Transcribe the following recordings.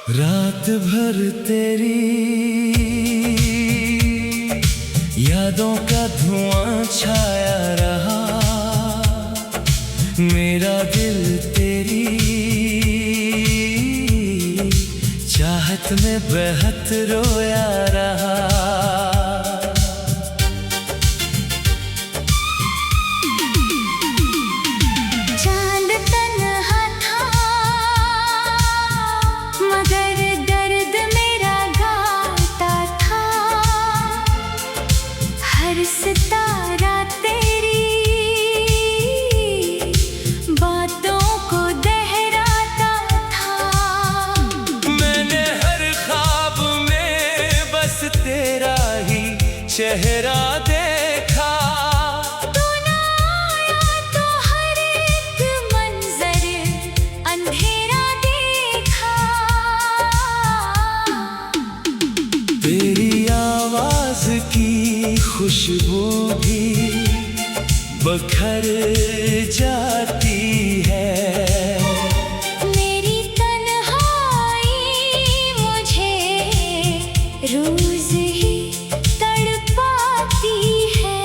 रात भर तेरी यादों का धुआं छाया रहा। मेरा दिल तेरी चाहत में बेहद रोया रहा। सितारा तेरी बातों को दोहराता था। मैंने हर ख्वाब में बस तेरा ही चेहरा देखा। तू ना आया तो हर एक मंजर अंधेरा देखा। तेरी आवाज की खुशबू भी बखर जाती है। मेरी तन्हाई मुझे रोज ही तड़पाती है।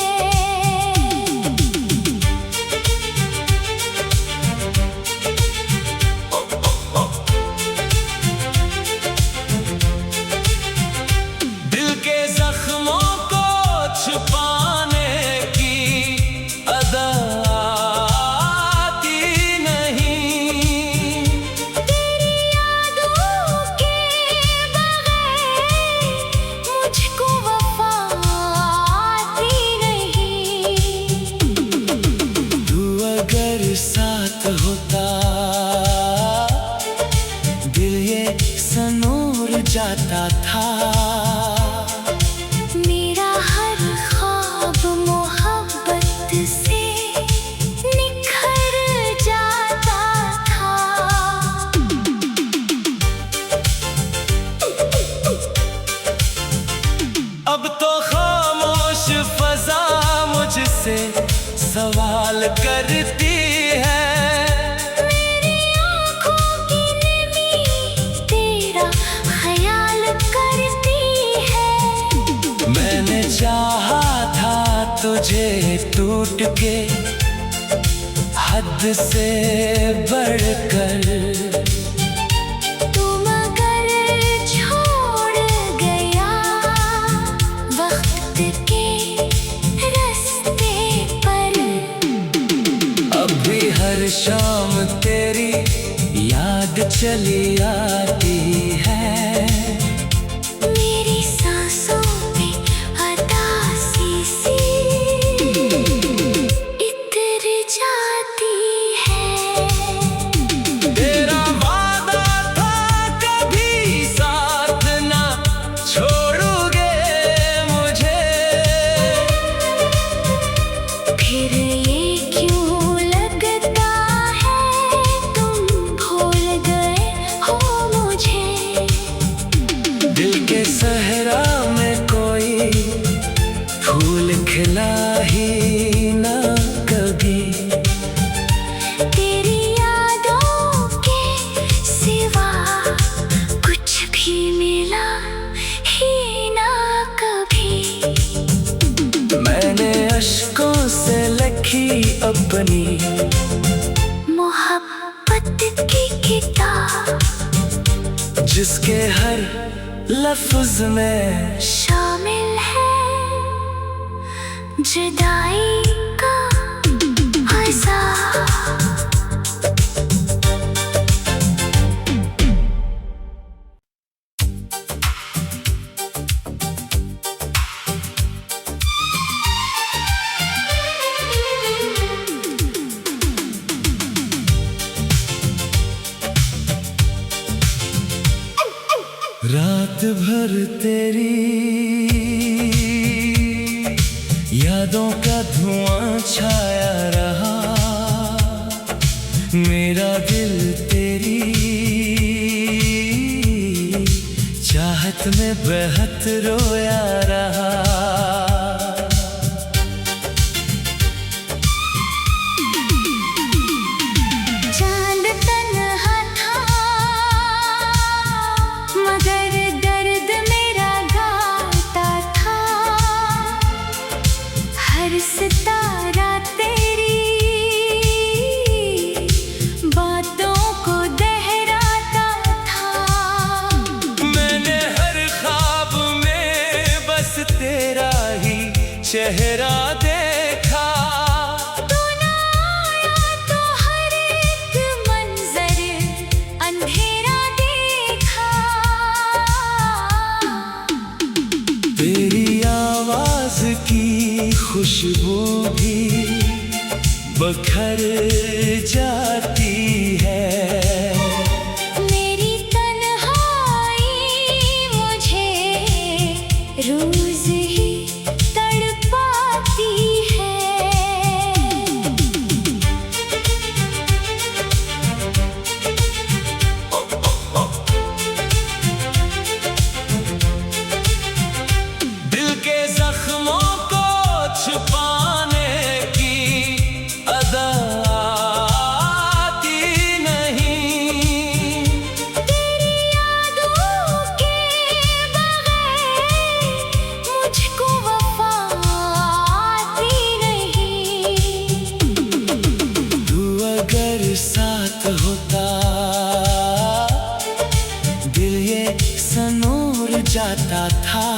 दिल के जख्मों छुपाने की अदा आती नहीं। तेरी यादों के बगैर मुझको वफा आती नहीं। तू अगर साथ होता दिल ये सनूर जाता था। अब तो खामोश फजा मुझसे सवाल करती है। मेरी आँखों की नमी तेरा ख्याल करती है। मैंने चाहा था तुझे टूट के हद से बढ़कर। हर शाम तेरी याद चली आती है। मेरी सांसों में उदासी सी इतर जाती है। तेरा वादा था कभी साथ ना छोड़ोगे मुझे। फिर ये क्यों सहरा में कोई फूल खिला ही ना कभी। तेरी यादों के सिवा कुछ भी मिला ही ना कभी। मैंने अश्कों से लिखी अपनी मोहब्बत की किताब, जिसके हर लफ्ज में शामिल है जुदाई का अज़ाब। रात भर तेरी यादों का धुआं छाया रहा। मेरा दिल तेरी चाहत में बेहद रोया रहा। चेहरा देखा। तू ना आया तो हर एक मंजर अंधेरा देखा। तेरी आवाज की खुशबू भी बखर जाती है। मेरी तन्हाई मुझे रोज ही तड़पाती है। दिल के जख्मों को छुपाने की अदा आती नहीं। तेरी यादों के बगैर मुझको वफा आती नहीं। तू अगर साथ होता दिल ये सनूर जाता था।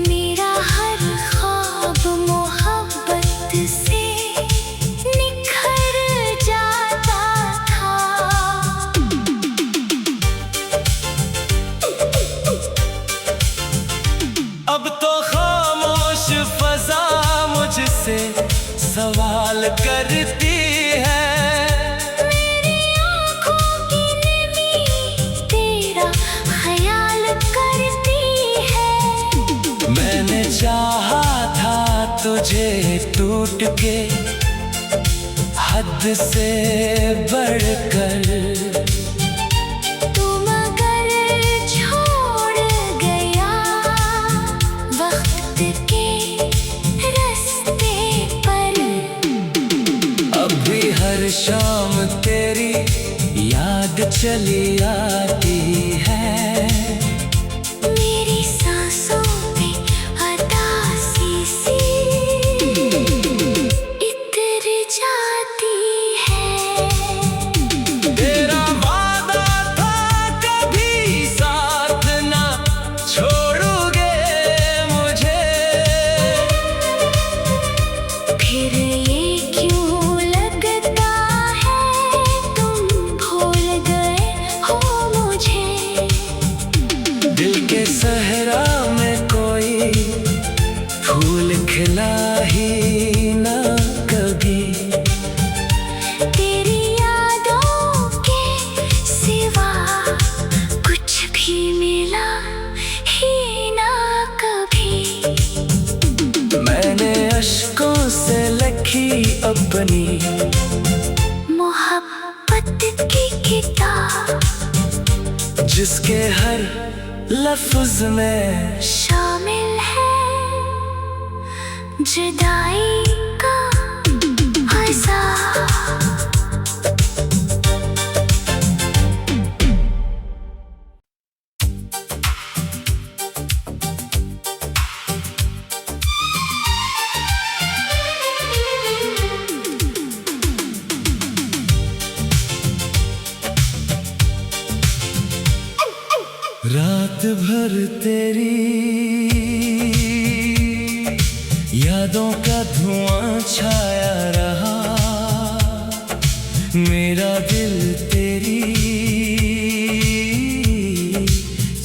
मेरा हर ख्वाब मोहब्बत से निखर जाता था। अब तो खामोश फजा मुझसे सवाल करती है। मेरी आँखों की नमी तेरा ख्याल करती है। मैंने चाहा था तुझे टूट के हद से बढ़कर। तू मगर छोड़ गया वक्त के रास्ते पर। अब भी हर शाम तेरी याद चली आती है। मेरी सांसों में अतासी सी इतर जाती है। तेरा वादा था कभी साथ ना छोड़ोगे मुझे। फिर ये क्यों लगता है तुम भूल गए हो मुझे। दिल के सहरा में कोई फूल खिला ही ना कभी। तेरी यादों के सिवा कुछ भी मिला ही ना कभी। मैंने अश्कों से लिखी अपनी मोहब्बत की किताब जिसके हर लफ्ज में शामिल है जुदाई का अज़ाब। रात भर तेरी यादों का धुआं छाया रहा। मेरा दिल तेरी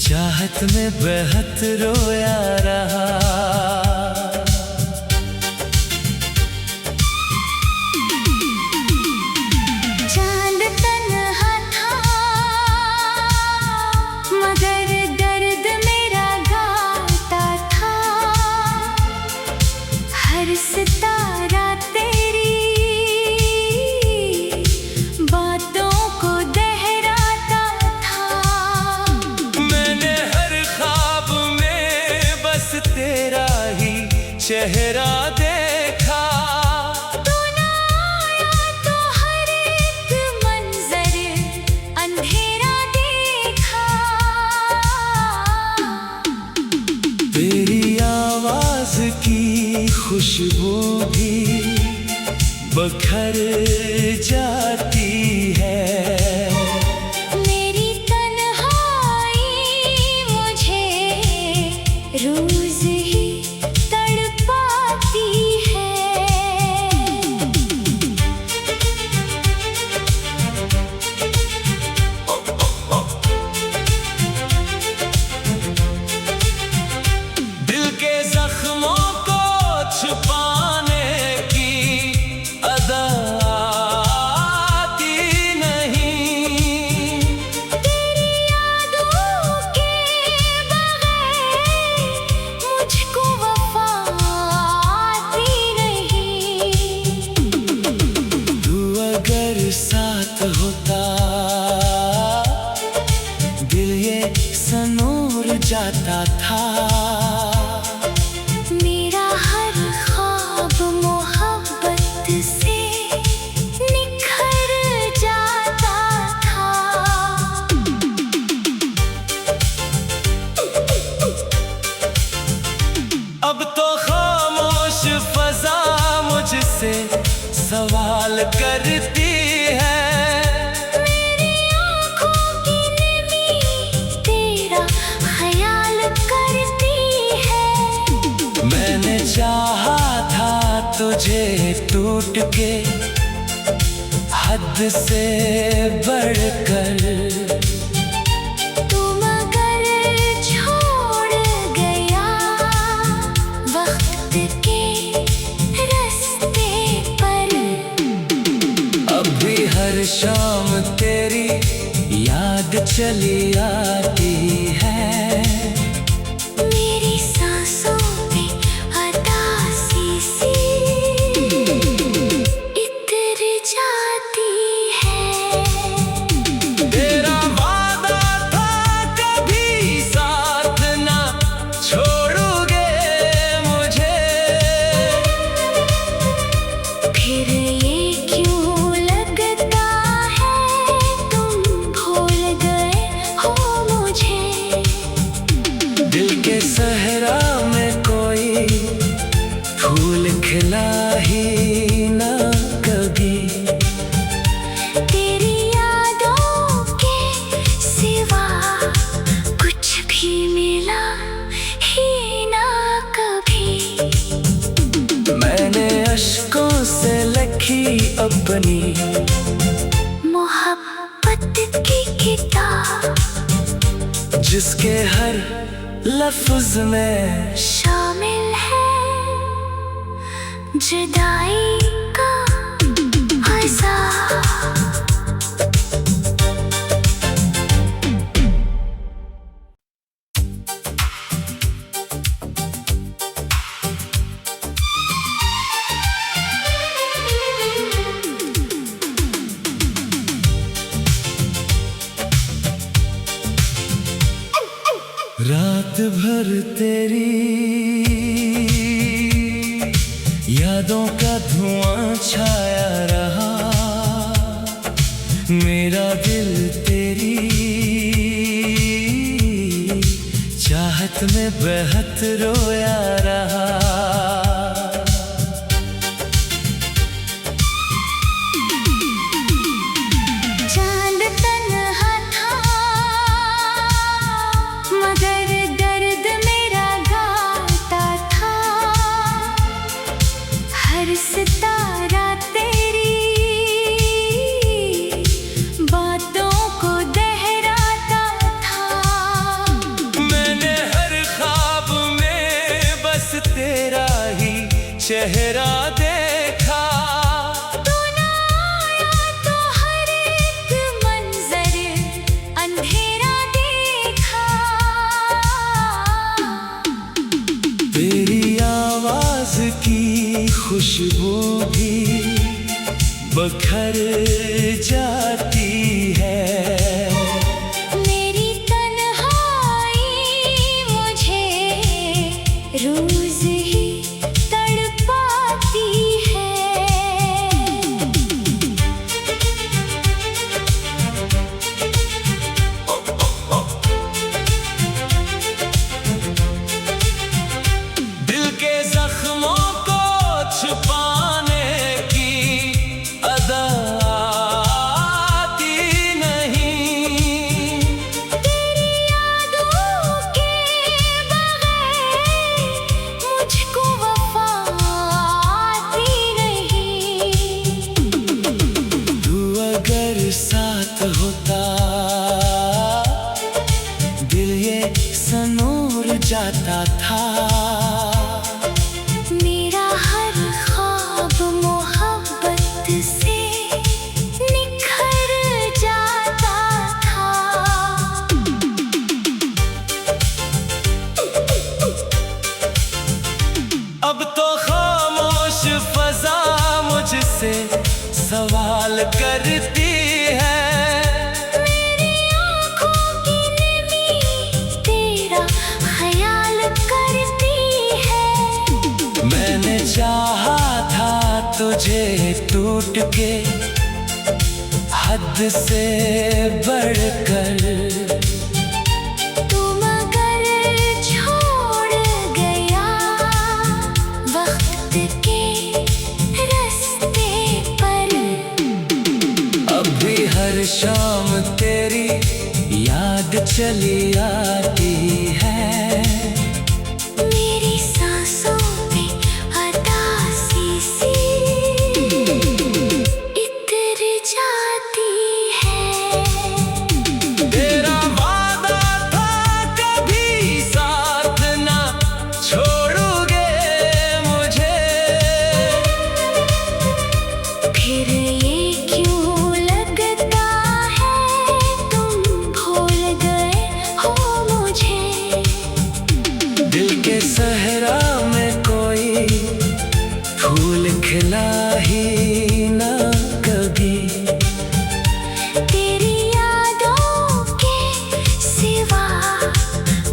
चाहत में बेहद रोया रहा। चांद तन्हा था मगर दर्द मेरा गाता था। हर सितारा तेरी बातों को दोहराता था। मैंने हर ख्वाब में बस तेरा ही चेहरा देखा। तू ना आया तो हर एक मंजर अंधेरा देखा। तेरी आवाज की खुशबू भी बखर जाती है। मेरी तन्हाई मुझे रोज ही जाता था। मेरा हर ख्वाब मोहब्बत से निखर जाता था। अब तो खामोश फजा मुझसे सवाल करती है। मेरी आँखों की नमी तेरा ख्याल करती है। मैंने चाहा था तुझे टूट के हद से बढ़कर, तू मगर छोड़ गया वक्त के रास्ते पर। अब भी हर शाम तेरी याद चली आती है। मेरी सांसों पे उदासी सी इतर जाती है। तेरा वादा था कभी साथ ना छोड़ोगे मुझे। फिर ये क्यों लगता है तुम भूल गए हो मुझे। दिल के सहरा में कोई फूल खिला ही ना कभी। तेरी यादों के सिवा कुछ भी मिला ही ना कभी। मैंने अश्कों से लिखी अपनी मोहब्बत की किताब, जिसके हर लफ्ज में शामिल है जुदाई का अज़ाब। रात भर तेरी यादों का धुआं छाया रहा। मेरा दिल तेरी चाहत में बेहद रोया रहा। चांद तन्हा था मगर दर्द मेरा गाता था। हर सितारा तेरी बातों को दोहराता था। मैंने हर ख्वाब में बस तेरा ही चेहरा देखा। तू ना आया तो हर एक मंजर अंधेरा देखा। तेरी आवाज की खुशबू भी बखर जाती है। मेरी तन्हाई मुझे रोज ही तड़पाती है। दिल के जख्मों को छुपाने की अदा आती नहीं। तेरी यादों के बगैर मुझको वफा आती नहीं। तू अगर साथ होता दिल ये सनूर जाता था। मेरा हर ख्वाब मोहब्बत से निखर जाता था। अब तो खामोश फजा मुझसे सवाल करती है। मेरी आँखों की नमी तेरा के हद से बढ़कर। तुम अगर छोड़ गया वक्त के रास्ते पर, अब भी हर शाम तेरी याद चली आती है। मेरी सांसों में उदासी सी इतर जाती है। तेरा वादा था कभी साथ ना छोड़ोगे मुझे, फिर ये क्यों लगता है तुम भूल गए हो मुझे। दिल के सहरा में कोई फूल खिला ही ना कभी। तेरी यादों के सिवा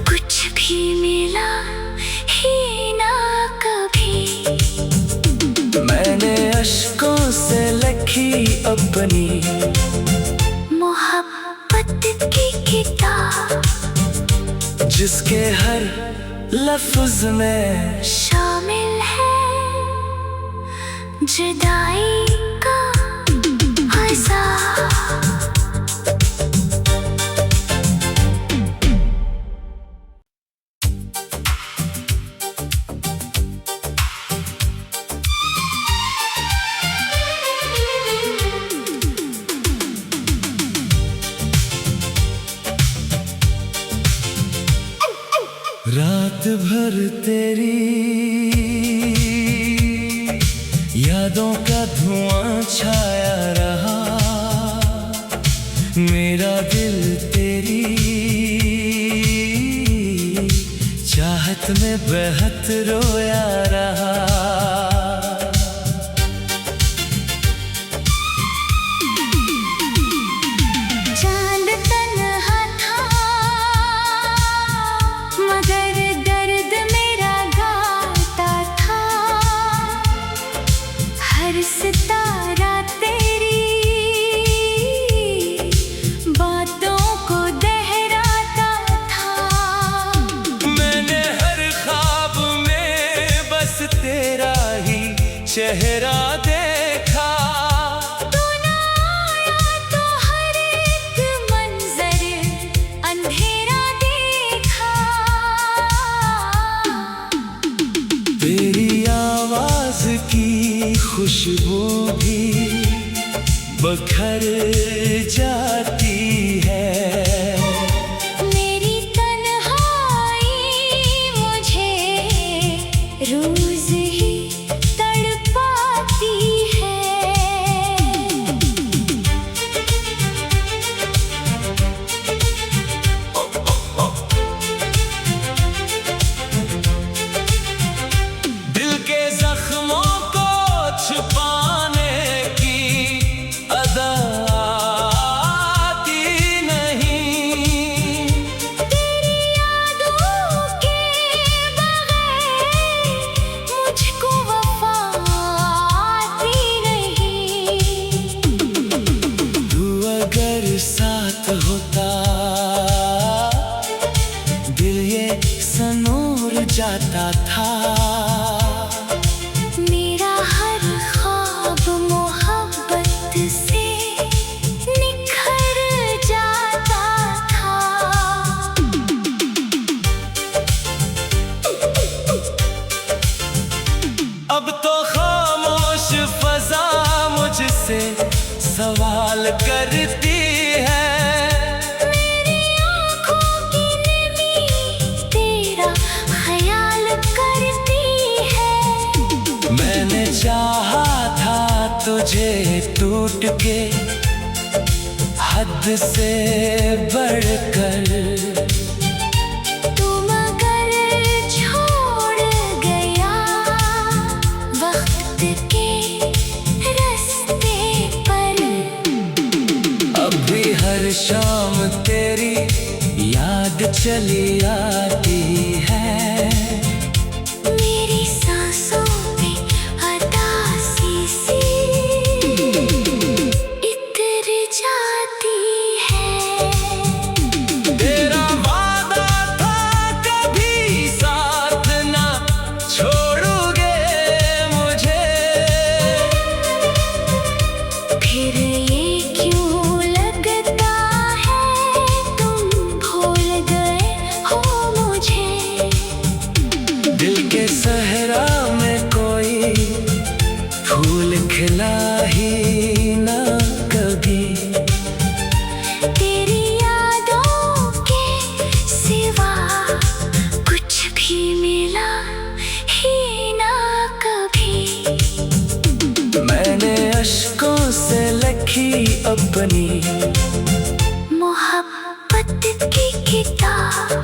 कुछ भी मिला ही ना कभी। मैंने अश्कों से लिखी अपनी मोहब्बत की किताब, जिसके हर लफ्ज में शामिल है जुदाई का अज़ाब। रात भर तेरी यादों का धुआं छाया रहा। मेरा दिल तेरी चाहत में बेहद रोया रहा। चांद तन्हा था मगर दर्द मेरा गाता था। हर सितारा तेरी बातों को दोहराता था। मैंने हर ख्वाब में बस तेरा ही चेहरा देखा। तू ना आया तो हर एक मंजर अंधेरा देखा। तेरी आवाज की खुशबू भी बखर जाती है। मेरी तन्हाई मुझे रोज ही तड़पाती है। दिल के जख्मों को छुपाने की अदा आती नहीं। तेरी यादों के बगैर मुझको वफा आती नहीं। तू अगर साथ होता दिल ये सनूर जाता था। मेरा हर ख्वाब मोहब्बत से निखर जाता था। अब तो खामोश फजा मुझसे सवाल करती है। मेरी आँखों की नमी तेरा ख्याल करती है। मैंने चाहा था तुझे टूट के हद से बढ़कर। तुम अगर छोड़ गया वक्त के रास्ते पर, अब भी हर शाम तेरी याद चली आती है। मेरी सांसों में उदासी सी लिखी अपनी मोहब्बत की किताब,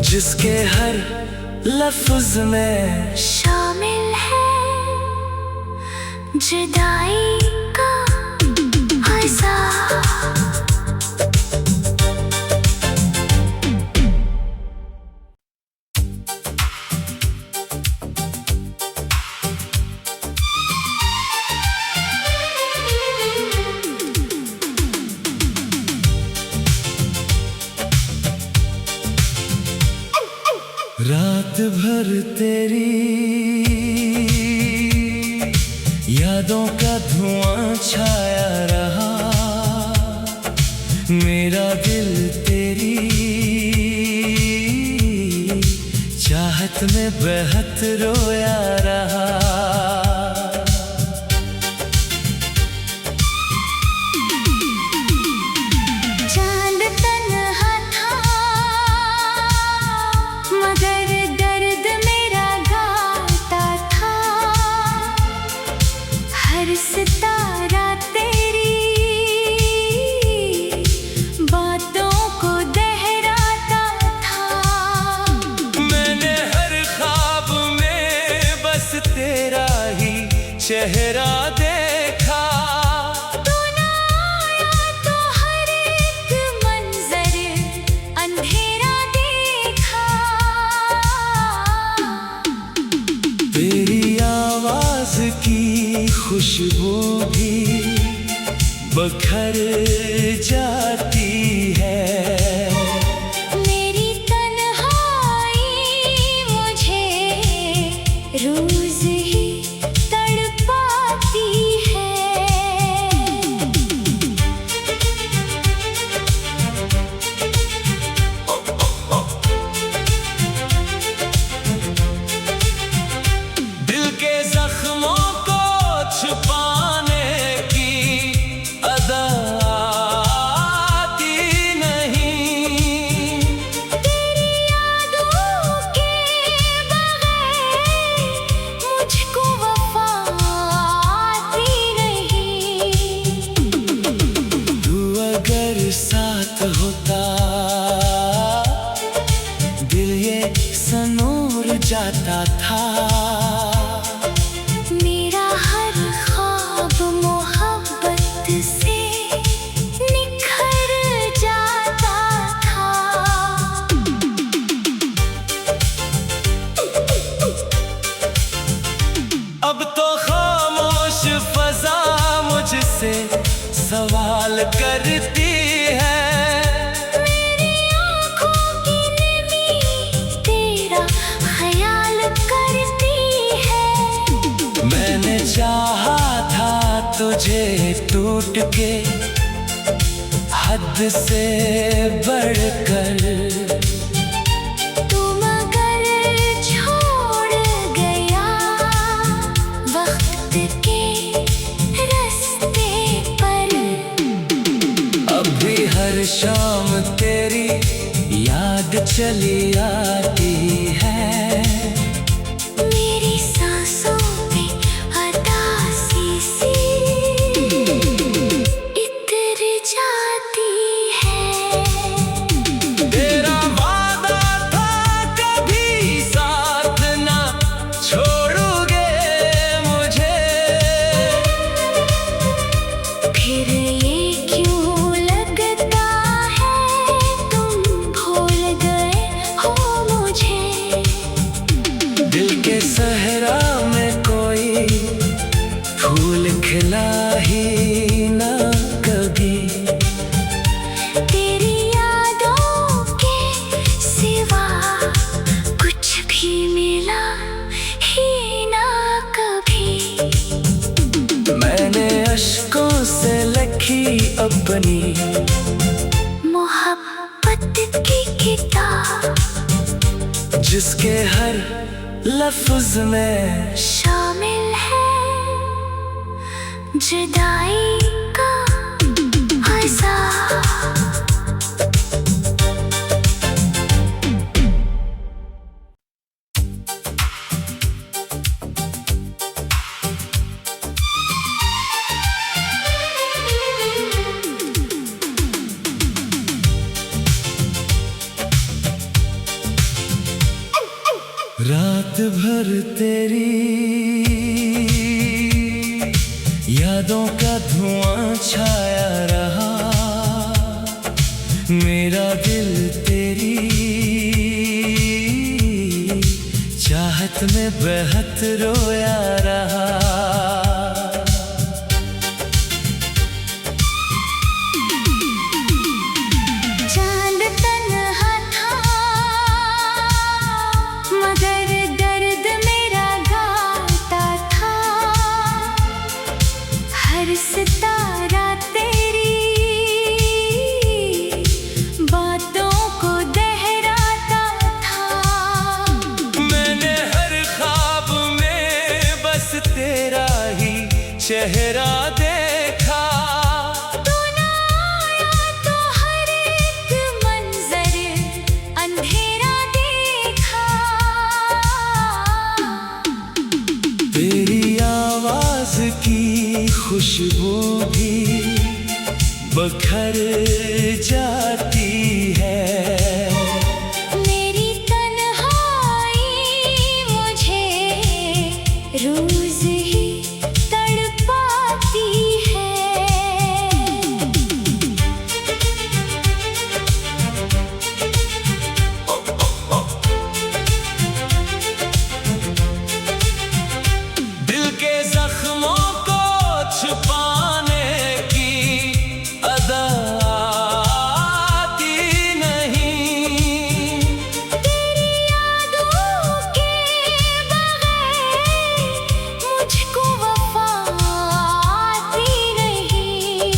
जिसके हर लफ्ज में शामिल है जुदाई का अज़ाब। रात भर तेरी यादों का धुआं छाया रहा, मेरा दिल तेरी चाहत में बेहद रोया रहा। चांद तन्हा था मगर दर्द मेरा गाता था, हर सितारा तेरी बातों को दोहराता था। मैंने हर ख्वाब में बस तेरा ही चेहरा देखा, तू ना आया तो हर एक मंजर अंधेरा देखा। तेरी आवाज की खुशबू भी बखर जाती है, मेरी तन्हाई मुझे रोज ही तड़पाती है। दिल के जख्मों को छुपाने की अदा आती नहीं, तेरी यादों के बगैर मुझको वफा आती नहीं। तू अगर साथ होता दिल ये सनूर जाता था। मेरा हर ख्वाब मोहब्बत से निखर जाता था। अब तो खामोश फजा मुझसे सवाल करती है, मेरी आँखों की नमी तेरा ख्याल करती है। मैंने चाहा था तुझे टूट के हद से बढ़कर, तू मगर छोड़ गया वक्त के रास्ते पर। अब भी हर शाम तेरी याद चली आती है, मेरी सांसों में उदासी सी इतर जाती है। तेरा वादा था कभी साथ ना छोड़ोगे मुझे, फिर ये क्यों लगता है तुम भूल गए हो मुझे। दिल के सहरा में कोई फूल खिला ही ना कभी, तेरी यादों के सिवा कुछ भी मिला ही ना कभी। मैंने अश्कों से लिखी अपनी मोहब्बत की किताब, जिसके हर लफ्ज में शामिल है जुदाई का अज़ाब। भर तेरी यादों का धुआं छाया रहा, मेरा दिल तेरी चाहत में बेहद रोया रहा। चांद तन्हा था मगर दर्द मेरा गाता था, हर सितारा तेरी बातों को दोहराता था। मैंने हर ख्वाब में बस तेरा ही चेहरा देखा, तू ना आया तो हर एक मंजर अंधेरा देखा। तेरी आवाज की खुशबू भी बखर जाती है, मेरी तन्हाई मुझे रोज ही तड़पाती है। दिल के जख्मों को छुपाने की अदा आती नहीं, तेरी यादों के बगैर मुझको वफा आती नहीं।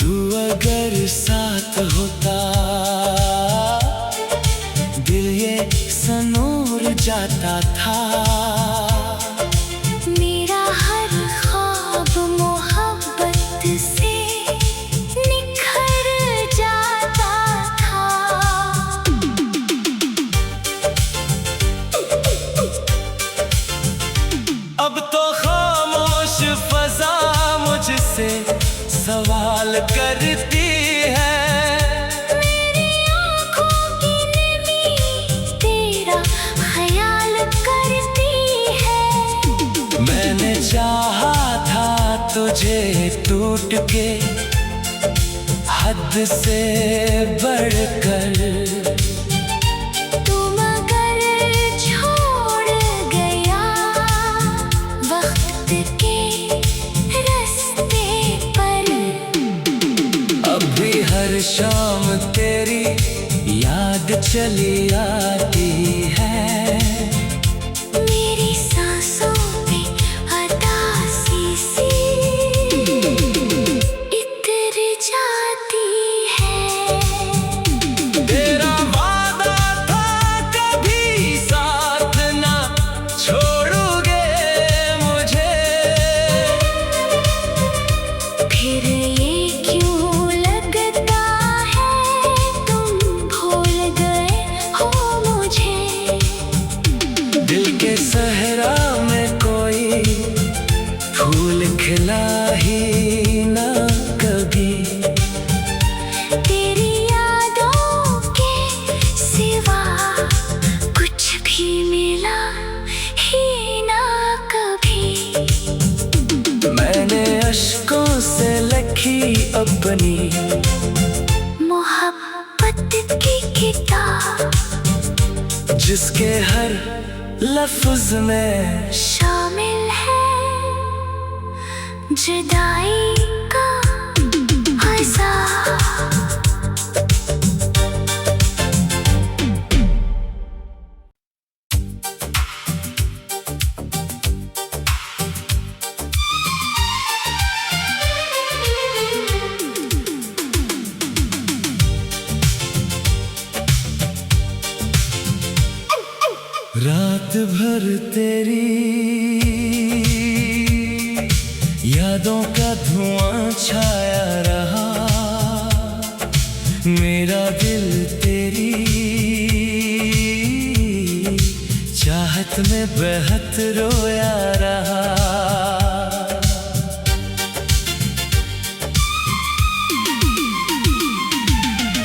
तू अगर साथ होता दिल ये सनूर जाता था, मेरा हर ख्वाब मोहब्बत से निखर जाता था। अब तो खामोश फजा मुझसे सवाल करती है, मेरी आँखों की नमी तेरा ख्याल करती है। मैंने चाहा था तुझे टूट के हद से बढ़कर, तू मगर छोड़ गया वक्त के रास्ते पर। अब भी हर शाम तेरी याद चली आती है, मेरी सांसों में उदासी सी इतर जाती है। तेरा वादा था कभी साथ ना छोड़ोगे मुझे, फिर ये क्यों लगता है तुम भूल गए हो मुझे। दिल के सहरा में कोई फूल खिला ही ना कभी, तेरी यादों के सिवा कुछ भी मिला ही ना कभी। मैंने अश्कों से लिखी अपनी मोहब्बत की किताब, जिसके हर लफ्ज में शामिल है जुदाई का अज़ाब। रात भर तेरी यादों का धुआं छाया रहा, मेरा दिल तेरी चाहत में बेहद रोया रहा।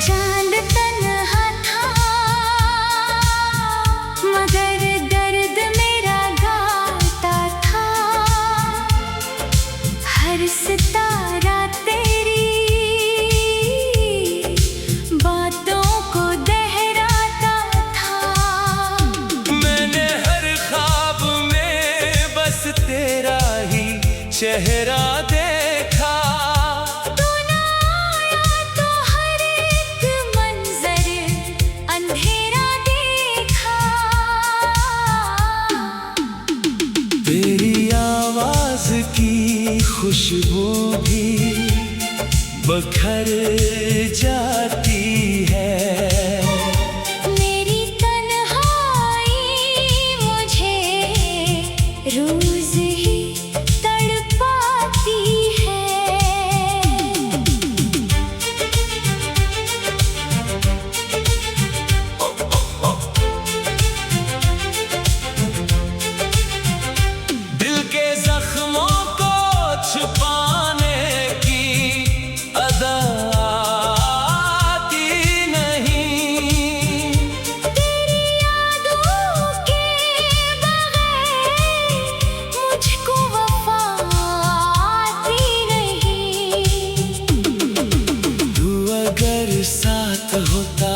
चांद तन्हा था मगर खुशबू भी बखर जाती है। मेरी तन्हाई मुझे रोज ही तड़पाती है। दिल के जख्मों को छुपाने की अदा आती नहीं। तेरी यादों के बगैर मुझको वफा आती नहीं। तू अगर साथ होता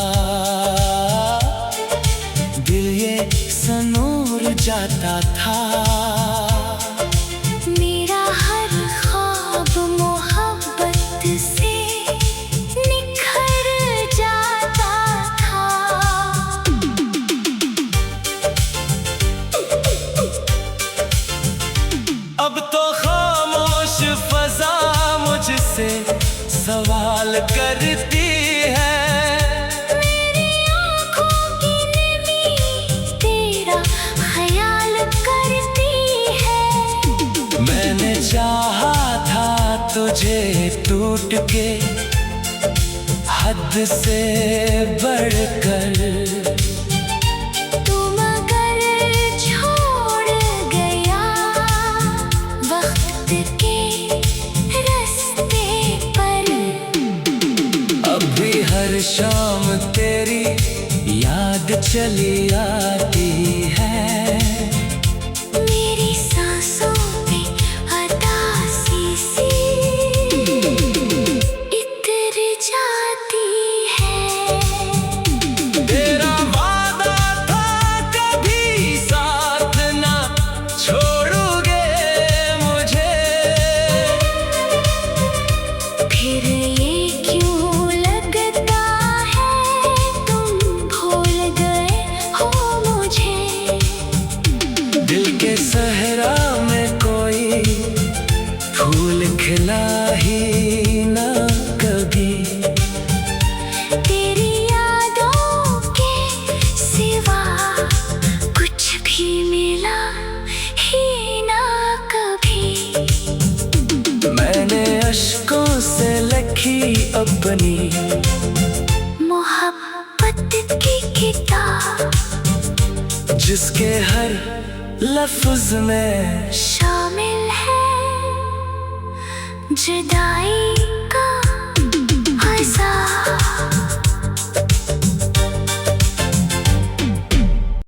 दिल ये सनूर जाता था। मेरा हर ख्वाब मोहब्बत से निखर जाता था। अब तो खामोश फजा मुझसे सवाल करती है। मेरी आँखों की नमी तेरा ख्याल करती है। मैंने चाहा था तुझे टूट के हद से बढ़कर। तू मगर छोड़ गया वक्त के रास्ते पर। अब भी हर शाम तेरी याद चली आती है। मेरी सांसों में अतासी सी इतर जाती है। तेरा वादा था कभी साथ ना छोड़ोगे मुझे। फिर ये क्यों लगता है तुम भूल गए हो मुझे। दिल के सहरा में कोई फूल खिला ही ना कभी। तेरी यादों के सिवा कुछ भी मिला ही ना कभी। मैंने अश्कों से लिखी अपनी मोहब्बत की किताब जिसके हर लफ्ज में शामिल है जुदाई का अज़ाब।